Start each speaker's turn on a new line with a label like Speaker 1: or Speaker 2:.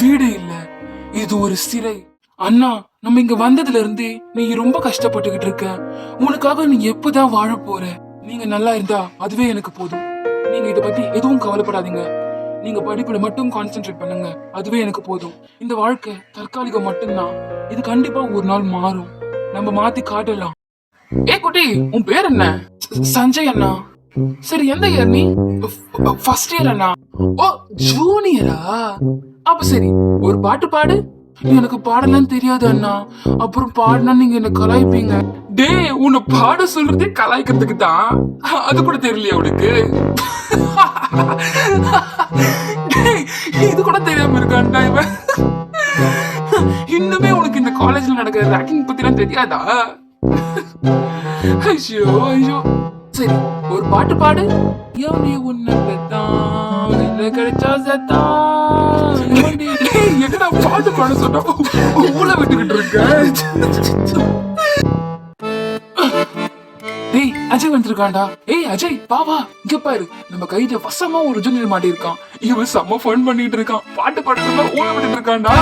Speaker 1: வீடு இல்ல, இது ஒரு சிறை. அண்ணா, நம்ம இங்க வந்ததுல இருந்து நீ ரொம்ப கஷ்டப்பட்டுக்கிட்டு இருக்க. உனக்காக நீ எப்பதான் வாழ போற? நீங்க நல்லா இருந்தா அதுவே எனக்கு போதும். நீங்க இத பத்தி எதுவும் கவலைப்படாதீங்க. நீங்க படிப்புல மட்டும் கான்சென்ட்ரேட் பண்ணுங்க, அதுவே எனக்கு போதும். இந்த வாழ்க்கை தற்காலிகம் மட்டும்தான். இது கண்டிப்பா ஒரு நாள் மாறும். நம்ம மாத்தி காட்டலாம். ஏ குட்டி, உன் பேர் என்ன? சஞ்சய் அண்ணா. சரி, எந்த இயர் நீ? ஃபர்ஸ்ட் இயர் அண்ணா. ஓ, ஜூனியரா? அப்ப சரி, ஒரு பாட்டு பாடு. எனக்கு பாடலாம் தெரியாது அண்ணா. அப்புறம் பாடினா நீங்க என்ன கலாய்ப்பீங்க. டே, உன்னை பாட சொல்றதே கலாய்க்கிறதுக்கு தான். அது கூட தெரியலையா உனக்கு? டேய், இது கூட தெரியாம இருக்கான்டா இவன். இன்னுமே உனக்கு இந்த காலேஜ்ல நடக்கிற ரேக்கிங் பத்திலாம் தெரியாதா? ஐயோ ஐயோ. சரி, ஒரு பாட்டு பாடு. யோனி உன்னை பெத்தான், என்ன கிடைச்சா செத்தான். என்னடா பாட்டு பாட சொன்னா ஊழ விட்டுக்கிட்டு இருக்க? டேய், அஜய் வந்திருக்கான்டா. ஏய் அஜய், வா இங்க பாரு. நம்ம கையில வசமா ஒரு ஜூனியர் மாட்டி இருக்கான். இவன் செம்ம ஃபன் பண்ணிட்டு இருக்கான். பாட்டு பாட சொன்னா ஊழ விட்டுட்டு இருக்கான்டா.